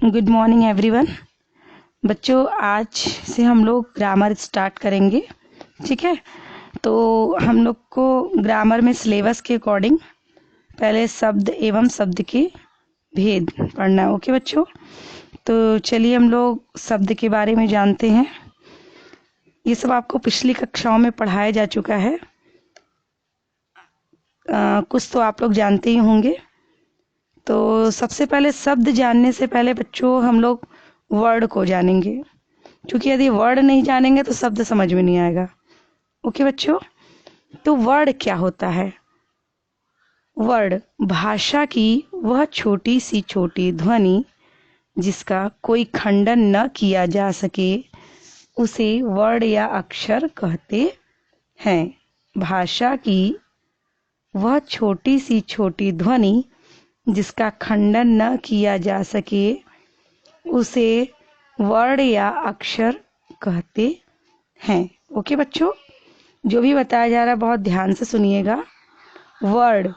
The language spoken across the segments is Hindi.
Good morning everyone. बच्चों, आज से हम लोग ग्रामर स्टार्ट करेंगे। ठीक है, तो हम लोग को ग्रामर में सिलेबस के अकॉर्डिंग पहले शब्द एवं शब्द के भेद पढ़ना है। ओके बच्चों, तो चलिए हम लोग शब्द के बारे में जानते हैं। ये सब आपको पिछली कक्षाओं में पढ़ाया जा चुका है। कुछ तो आप लोग जानते ही होंगे। तो सबसे पहले शब्द जानने से पहले बच्चों हम लोग वर्ड को जानेंगे, क्योंकि यदि वर्ड नहीं जानेंगे तो शब्द समझ में नहीं आएगा। ओके बच्चों, तो वर्ड क्या होता है? वर्ड भाषा की वह छोटी सी छोटी ध्वनि जिसका कोई खंडन न किया जा सके उसे वर्ड या अक्षर कहते हैं। भाषा की वह छोटी सी छोटी ध्वनि जिसका खंडन न किया जा सके उसे वर्ड या अक्षर कहते हैं। ओके बच्चों, जो भी बताया जा रहा है बहुत ध्यान से सुनिएगा। वर्ड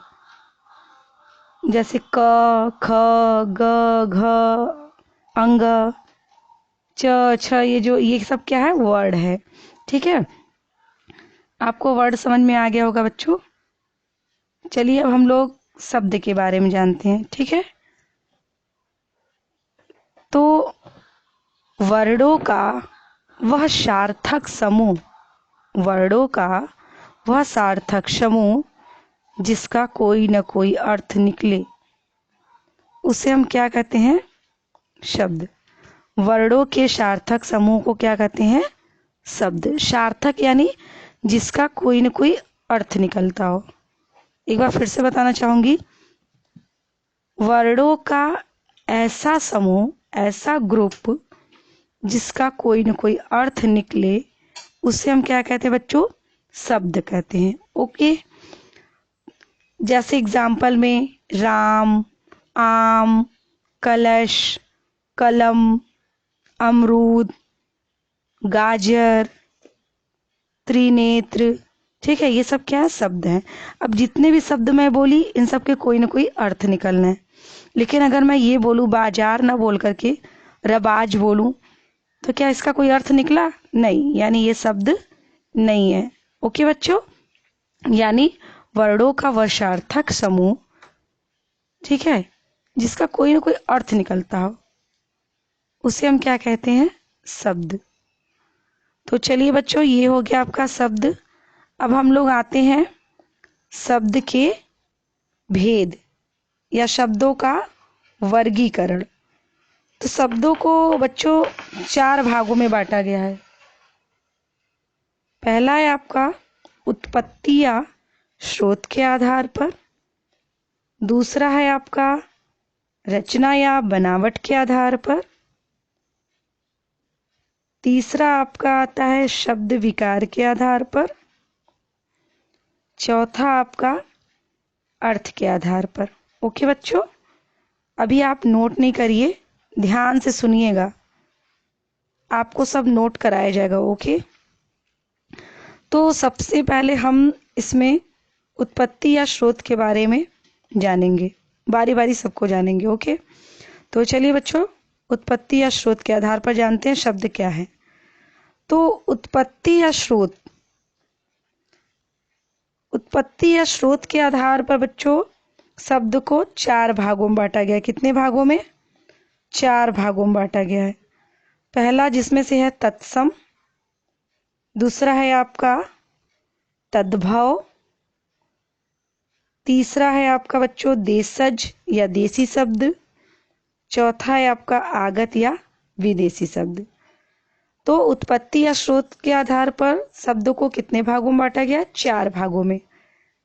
जैसे क, ख, ग, घ, अंग, च, छ, ये सब क्या है? वर्ड है। ठीक है, आपको वर्ड समझ में आ गया होगा बच्चों। चलिए अब हम लोग शब्द के बारे में जानते हैं। ठीक है, तो वर्डों का वह सार्थक समूह, वर्डों का वह सार्थक समूह जिसका कोई न कोई अर्थ निकले उसे हम क्या कहते हैं? शब्द। वर्डों के सार्थक समूह को क्या कहते हैं? शब्द। सार्थक यानी जिसका कोई न कोई अर्थ निकलता हो। एक बार फिर से बताना चाहूंगी, वर्डों का ऐसा समूह, ऐसा ग्रुप जिसका कोई न कोई अर्थ निकले उसे हम क्या कहते हैं बच्चों? शब्द कहते हैं। ओके, जैसे एग्जाम्पल में राम, आम, कलश, कलम, अमरूद, गाजर, त्रिनेत्र। ठीक है, ये सब क्या है? शब्द हैं। अब जितने भी शब्द मैं बोली इन सब के कोई ना कोई अर्थ निकलना है। लेकिन अगर मैं ये बोलूं बाजार ना बोल करके रबाज बोलूं तो क्या इसका कोई अर्थ निकला? नहीं, यानी ये शब्द नहीं है। ओके बच्चों, यानी वर्डों का वह सार्थक समूह, ठीक है, जिसका कोई ना कोई अर्थ निकलता हो उसे हम क्या कहते हैं? शब्द। तो चलिए बच्चों, ये हो गया आपका शब्द। अब हम लोग आते हैं शब्द के भेद या शब्दों का वर्गीकरण। तो शब्दों को बच्चों 4 भागों में बांटा गया है। पहला है आपका उत्पत्ति या स्रोत के आधार पर। दूसरा है आपका रचना या बनावट के आधार पर। तीसरा आपका आता है शब्द विकार के आधार पर। चौथा आपका अर्थ के आधार पर। ओके बच्चों, अभी आप नोट नहीं करिए, ध्यान से सुनिएगा, आपको सब नोट कराया जाएगा। ओके, तो सबसे पहले हम इसमें उत्पत्ति या स्रोत के बारे में जानेंगे, बारी बारी सबको जानेंगे। ओके, तो चलिए बच्चों, उत्पत्ति या स्रोत के आधार पर जानते हैं शब्द क्या है। तो उत्पत्ति या स्रोत, उत्पत्ति या स्रोत के आधार पर बच्चों शब्द को 4 भागों में बांटा गया है। कितने भागों में? 4 भागों में बांटा गया है। पहला जिसमें से है तत्सम, दूसरा है आपका तद्भव, तीसरा है आपका बच्चों देशज या देसी शब्द, चौथा है आपका आगत या विदेशी शब्द। तो उत्पत्ति या स्रोत के आधार पर शब्दों को कितने भागों में बांटा गया? 4 भागों में।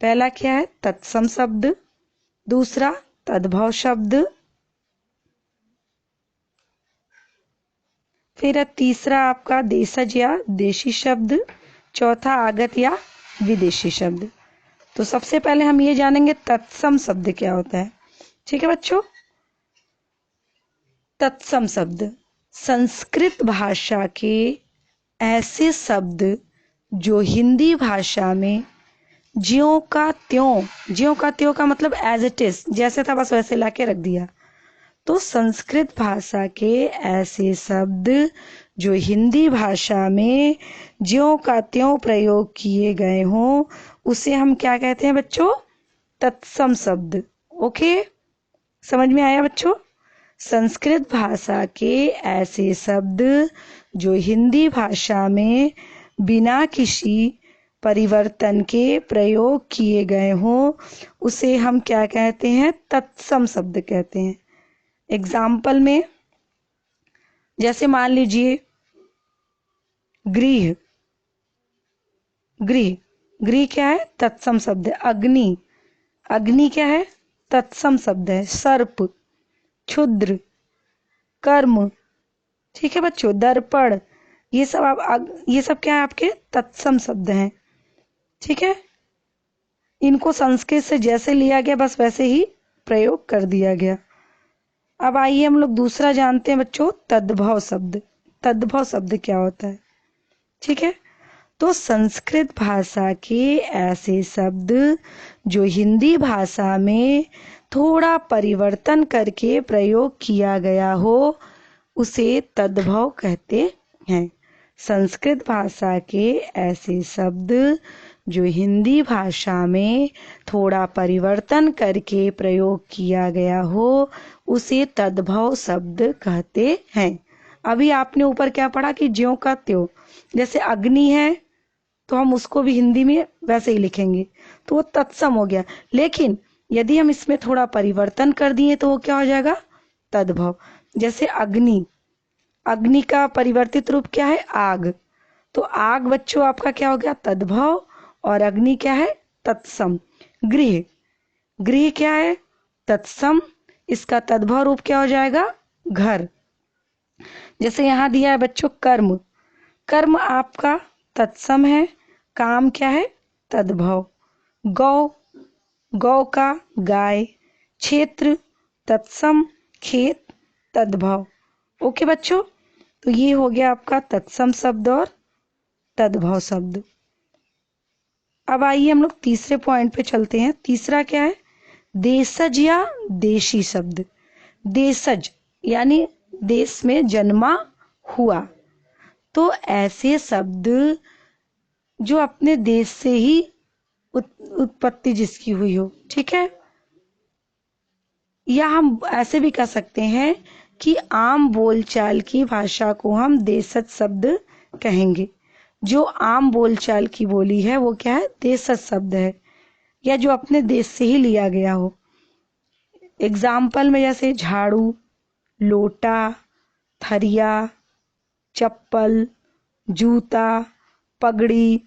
पहला क्या है? तत्सम शब्द, दूसरा तद्भव शब्द, फिर तीसरा आपका देशज या देशी शब्द, चौथा आगत या विदेशी शब्द। तो सबसे पहले हम ये जानेंगे तत्सम शब्द क्या होता है। ठीक है बच्चों, तत्सम शब्द संस्कृत भाषा के ऐसे शब्द जो हिंदी भाषा में ज्यों का त्यों, ज्यों का त्यों का मतलब एज इट इज, जैसे था बस वैसे लाके रख दिया, तो संस्कृत भाषा के ऐसे शब्द जो हिंदी भाषा में ज्यों का त्यों प्रयोग किए गए हों उसे हम क्या कहते हैं बच्चों? तत्सम शब्द। ओके, समझ में आया बच्चों? संस्कृत भाषा के ऐसे शब्द जो हिंदी भाषा में बिना किसी परिवर्तन के प्रयोग किए गए हों उसे हम क्या कहते हैं? तत्सम शब्द कहते हैं। एग्जाम्पल में जैसे मान लीजिए गृह, गृह, गृह क्या है? तत्सम शब्द है। अग्नि, अग्नि क्या है? तत्सम शब्द है। सर्प, क्षुद्र, कर्म, ठीक है बच्चों, दर्पण, ये सब ये सब क्या है? आपके तत्सम शब्द हैं। ठीक है, इनको संस्कृत से जैसे लिया गया बस वैसे ही प्रयोग कर दिया गया। अब आइए हम लोग दूसरा जानते हैं बच्चों, तद्भव शब्द। तद्भव शब्द क्या होता है? ठीक है, तो संस्कृत भाषा के ऐसे शब्द जो हिंदी भाषा में थोड़ा परिवर्तन करके प्रयोग किया गया हो उसे तद्भव कहते हैं। संस्कृत भाषा के ऐसे शब्द जो हिंदी भाषा में थोड़ा परिवर्तन करके प्रयोग किया गया हो उसे तद्भव शब्द कहते हैं। अभी आपने ऊपर क्या पढ़ा कि ज्यों का त्यों, जैसे अग्नि है तो हम उसको भी हिंदी में वैसे ही लिखेंगे तो वो तत्सम हो गया। लेकिन यदि हम इसमें थोड़ा परिवर्तन कर दिए तो वो क्या हो जाएगा? तद्भव। जैसे अग्नि, अग्नि का परिवर्तित रूप क्या है? आग। तो आग बच्चों आपका क्या हो गया? तद्भव। और अग्नि क्या है? तत्सम। गृह, गृह क्या है? तत्सम। इसका तद्भव रूप क्या हो जाएगा? घर। जैसे यहाँ दिया है बच्चों कर्म, कर्म आपका तत्सम है, काम क्या है? तद्भव। गौ, गौ का गाय। क्षेत्र तत्सम, खेत तद्भव। ओके बच्चों, तो ये हो गया आपका तत्सम शब्द और तद्भव शब्द। अब आइए हम लोग तीसरे पॉइंट पे चलते हैं। तीसरा क्या है? देशज या देशी शब्द। देशज यानी देश में जन्मा हुआ, तो ऐसे शब्द जो अपने देश से ही उत्पत्ति जिसकी हुई हो। ठीक है, या हम ऐसे भी कह सकते हैं कि आम बोलचाल की भाषा को हम देशज शब्द कहेंगे। जो आम बोलचाल की बोली है वो क्या है? देशज शब्द है, या जो अपने देश से ही लिया गया हो। एग्जाम्पल में जैसे झाड़ू, लोटा, थरिया, चप्पल, जूता, पगड़ी,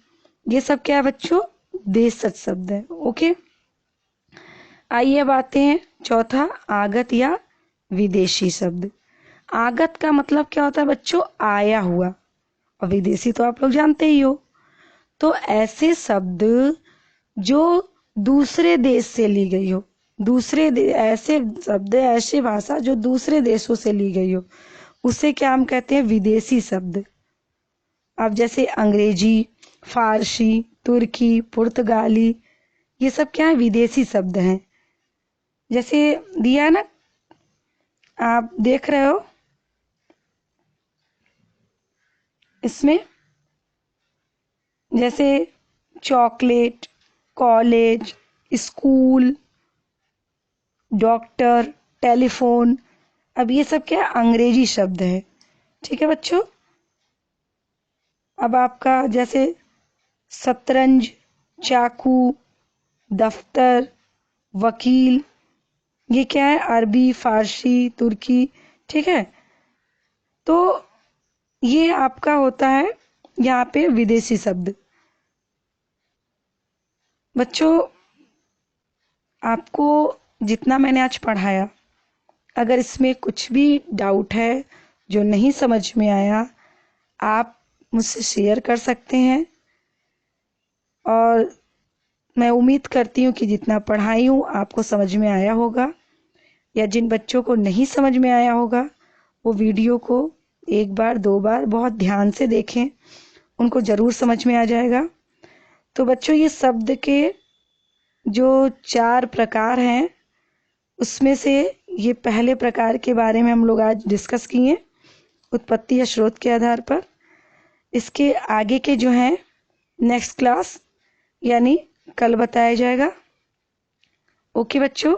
ये सब क्या है बच्चों? देशज शब्द है। ओके, आइए अब आते हैं चौथा, आगत या विदेशी शब्द। आगत का मतलब क्या होता है बच्चों? आया हुआ। और विदेशी तो आप लोग जानते ही हो। तो ऐसे शब्द जो दूसरे देश से ली गई हो, ऐसे शब्द, ऐसी भाषा जो दूसरे देशों से ली गई हो उसे क्या हम कहते हैं? विदेशी शब्द। अब जैसे अंग्रेजी, फारसी, तुर्की, पुर्तगाली, ये सब क्या है? विदेशी शब्द हैं। जैसे दिया है ना, आप देख रहे हो इसमें, जैसे chocolate, college, school, doctor, telephone. अब ये सब क्या है? अंग्रेजी शब्द है। ठीक है बच्चों, अब आपका जैसे शतरंज, चाकू, दफ्तर, वकील, ये क्या है? अरबी, फारसी, तुर्की। ठीक है, तो ये आपका होता है यहाँ पे विदेशी शब्द। बच्चों, आपको जितना मैंने आज पढ़ाया, अगर इसमें कुछ भी डाउट है जो नहीं समझ में आया, आप मुझसे शेयर कर सकते हैं। और मैं उम्मीद करती हूँ कि जितना पढ़ाई हूँ आपको समझ में आया होगा। या जिन बच्चों को नहीं समझ में आया होगा वो वीडियो को एक बार, दो बार बहुत ध्यान से देखें, उनको ज़रूर समझ में आ जाएगा। तो बच्चों, ये शब्द के जो 4 प्रकार हैं उसमें से ये पहले प्रकार के बारे में हम लोग आज डिस्कस किए, उत्पत्ति या स्रोत के आधार पर। इसके आगे के जो हैं नेक्स्ट क्लास यानी कल बताया जाएगा। ओके बच्चों।